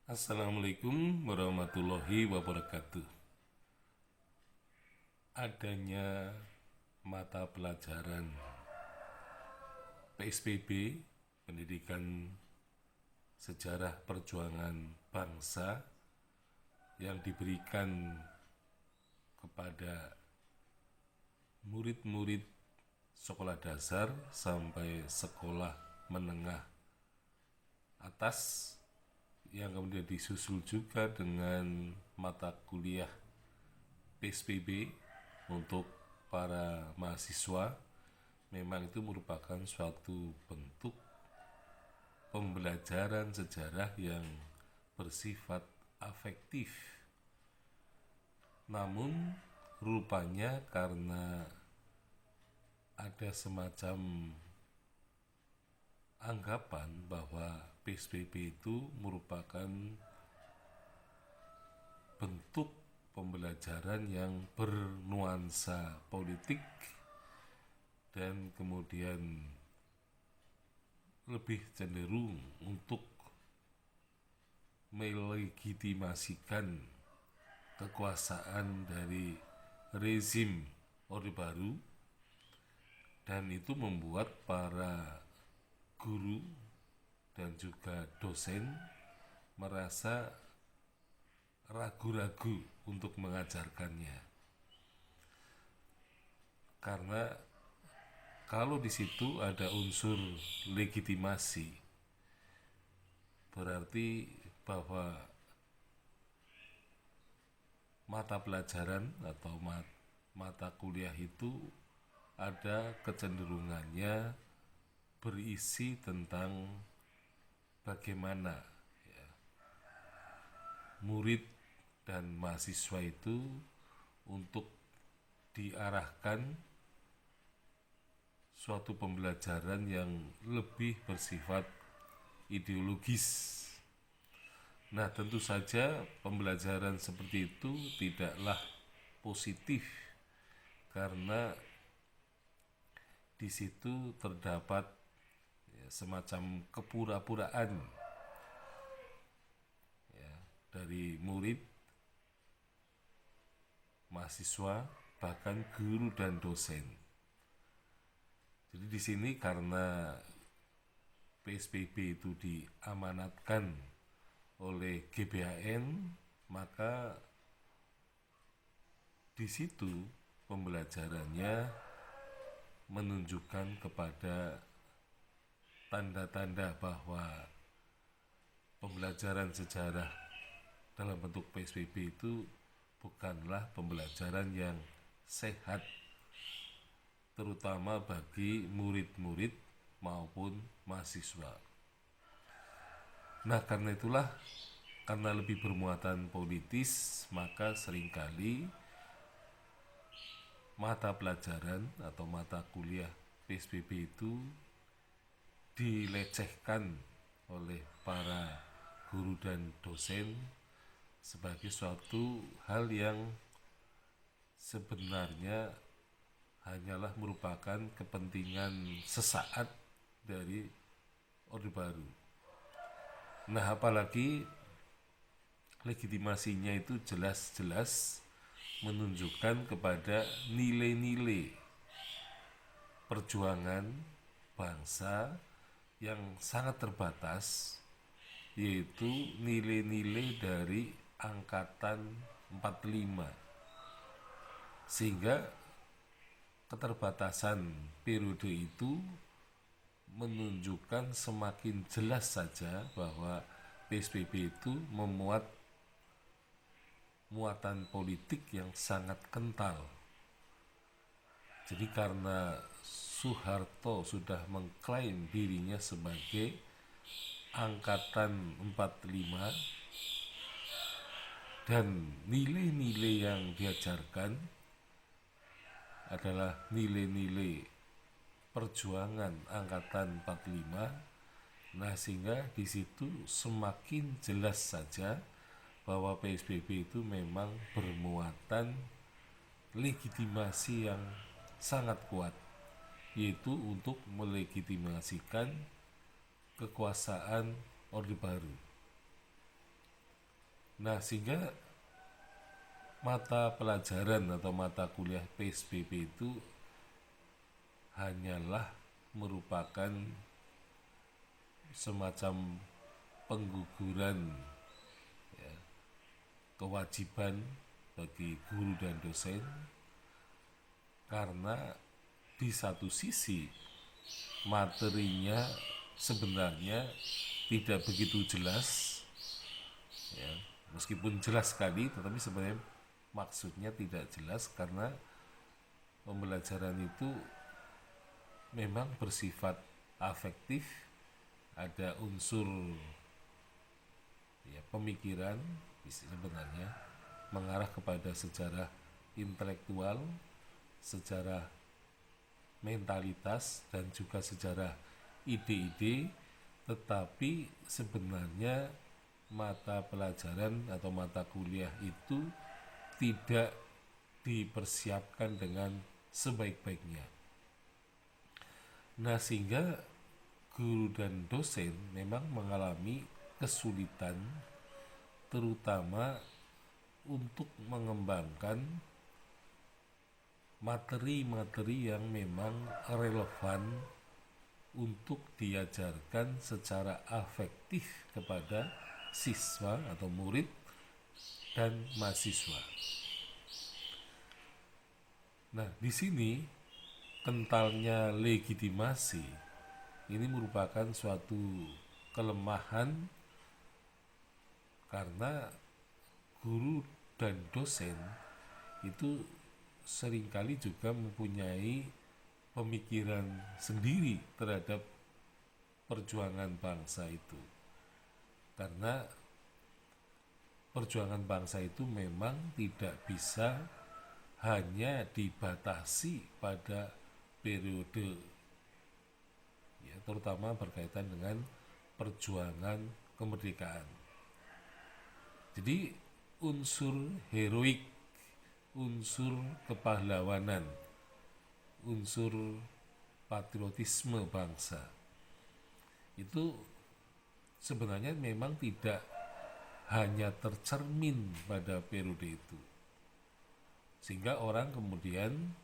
Assalamualaikum warahmatullahi wabarakatuh. Adanya mata pelajaran PSBB, Pendidikan Sejarah Perjuangan Bangsa, yang diberikan kepada murid-murid sekolah dasar sampai sekolah menengah atas, yang kemudian disusul juga dengan mata kuliah PSBB untuk para mahasiswa. Memang itu merupakan suatu bentuk pembelajaran sejarah yang bersifat afektif. Namun rupanya karena ada semacam anggapan bahwa PSBB itu merupakan bentuk pembelajaran yang bernuansa politik dan kemudian lebih cenderung untuk melegitimasikan kekuasaan dari rezim Orde Baru, dan itu membuat para guru dan juga dosen merasa ragu-ragu untuk mengajarkannya, karena kalau di situ ada unsur legitimasi, berarti bahwa mata pelajaran atau mata kuliah itu ada kecenderungannya berisi tentang bagaimana murid dan mahasiswa itu untuk diarahkan suatu pembelajaran yang lebih bersifat ideologis. Nah, tentu saja pembelajaran seperti itu tidaklah positif, karena di situ terdapat semacam kepura-puraan dari murid, mahasiswa, bahkan guru dan dosen. Jadi di sini karena PSBB itu diamanatkan oleh GBHN, maka di situ pembelajarannya menunjukkan kepada tanda-tanda bahwa pembelajaran sejarah dalam bentuk PSBB itu bukanlah pembelajaran yang sehat, terutama bagi murid-murid maupun mahasiswa. Nah, karena itulah, karena lebih bermuatan politis, maka seringkali mata pelajaran atau mata kuliah PSBB itu dilecehkan oleh para guru dan dosen sebagai suatu hal yang sebenarnya hanyalah merupakan kepentingan sesaat dari Orde Baru. Nah, apalagi legitimasinya itu jelas-jelas menunjukkan kepada nilai-nilai perjuangan bangsa yang sangat terbatas, yaitu nilai-nilai dari angkatan 45, sehingga keterbatasan periode itu menunjukkan semakin jelas saja bahwa PSBB itu memuat muatan politik yang sangat kental. Jadi karena Soeharto sudah mengklaim dirinya sebagai angkatan 45, dan nilai-nilai yang diajarkan adalah nilai-nilai perjuangan angkatan 45. Nah, sehingga di situ semakin jelas saja bahwa PSBB itu memang bermuatan legitimasi yang sangat kuat, yaitu untuk melegitimasikan kekuasaan Orde Baru. Nah, sehingga mata pelajaran atau mata kuliah PSBB itu hanyalah merupakan semacam pengguguran kewajiban bagi guru dan dosen, karena di satu sisi materinya sebenarnya tidak begitu jelas, ya, meskipun jelas sekali tetapi sebenarnya maksudnya tidak jelas, karena pembelajaran itu memang bersifat afektif, ada unsur ya, pemikiran sebenarnya mengarah kepada sejarah intelektual, sejarah mentalitas, dan juga sejarah ide-ide, tetapi sebenarnya mata pelajaran atau mata kuliah itu tidak dipersiapkan dengan sebaik-baiknya. Nah, sehingga guru dan dosen memang mengalami kesulitan terutama untuk mengembangkan materi-materi yang memang relevan untuk diajarkan secara afektif kepada siswa atau murid dan mahasiswa. Nah, di sini kentalnya legitimasi ini merupakan suatu kelemahan, karena guru dan dosen itu seringkali juga mempunyai pemikiran sendiri terhadap perjuangan bangsa itu, karena perjuangan bangsa itu memang tidak bisa hanya dibatasi pada periode, ya, terutama berkaitan dengan perjuangan kemerdekaan. Jadi unsur heroik, unsur kepahlawanan, unsur patriotisme bangsa itu sebenarnya memang tidak hanya tercermin pada periode itu, sehingga orang kemudian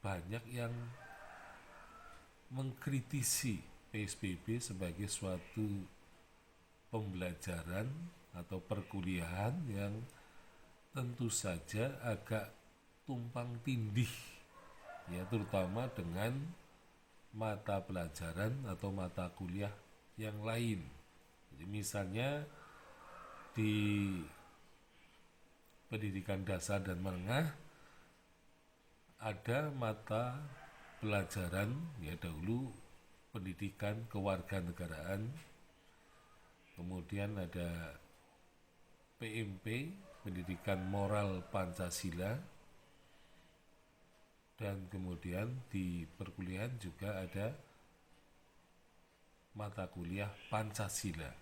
banyak yang mengkritisi PSBB sebagai suatu pembelajaran atau perkuliahan yang tentu saja agak tumpang tindih, ya, terutama dengan mata pelajaran atau mata kuliah yang lain. Jadi misalnya di pendidikan dasar dan menengah ada mata pelajaran, ya, dahulu pendidikan kewarganegaraan, kemudian ada PMP, pendidikan moral Pancasila, dan kemudian di perkuliahan juga ada mata kuliah Pancasila.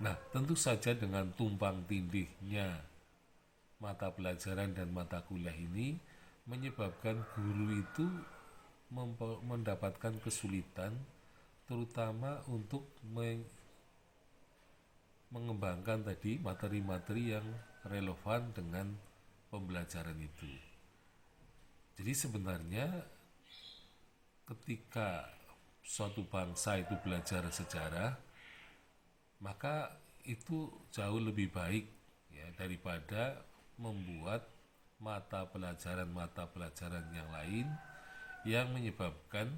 Nah, tentu saja dengan tumpang tindihnya mata pelajaran dan mata kuliah ini menyebabkan guru itu mendapatkan kesulitan, terutama untuk mengembangkan tadi materi-materi yang relevan dengan pembelajaran itu. Jadi sebenarnya ketika suatu bangsa itu belajar sejarah, maka itu jauh lebih baik, ya, daripada membuat mata pelajaran yang lain yang menyebabkan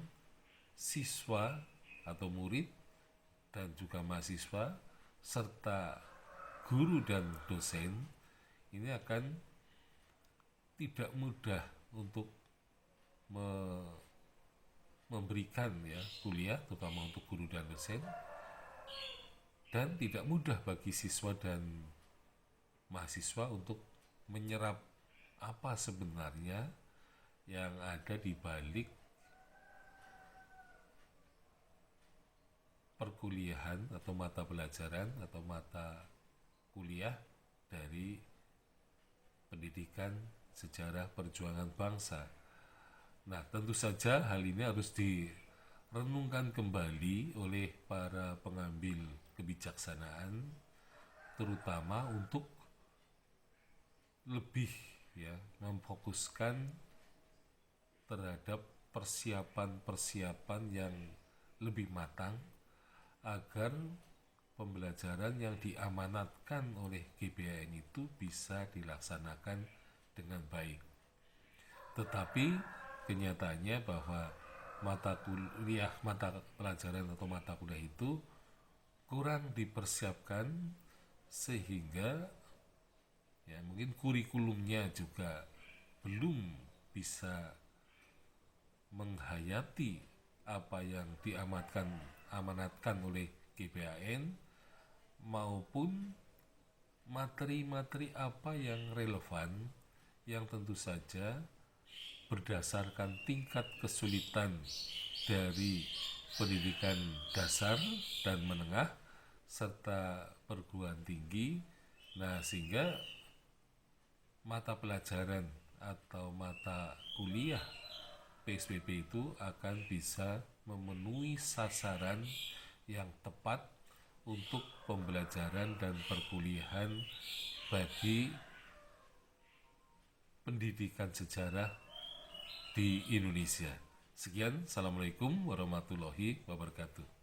siswa atau murid dan juga mahasiswa serta guru dan dosen ini akan tidak mudah untuk memberikan, ya, kuliah terutama untuk guru dan dosen, dan tidak mudah bagi siswa dan mahasiswa untuk menyerap apa sebenarnya yang ada di balik perkuliahan atau mata pelajaran atau mata kuliah dari pendidikan sejarah perjuangan bangsa. Nah, tentu saja hal ini harus direnungkan kembali oleh para pengambil kebijaksanaan, terutama untuk lebih ya memfokuskan terhadap persiapan-persiapan yang lebih matang agar pembelajaran yang diamanatkan oleh GBAN itu bisa dilaksanakan dengan baik. Tetapi kenyataannya bahwa mata pelajaran atau mata kuliah itu kurang dipersiapkan, sehingga ya mungkin kurikulumnya juga belum bisa menghayati apa yang diamanatkan oleh GBAN, maupun materi-materi apa yang relevan yang tentu saja berdasarkan tingkat kesulitan dari pendidikan dasar dan menengah serta perguruan tinggi. Nah, sehingga mata pelajaran atau mata kuliah PSBB itu akan bisa memenuhi sasaran yang tepat untuk pembelajaran dan perkuliahan bagi pendidikan sejarah di Indonesia. Sekian, Assalamualaikum warahmatullahi wabarakatuh.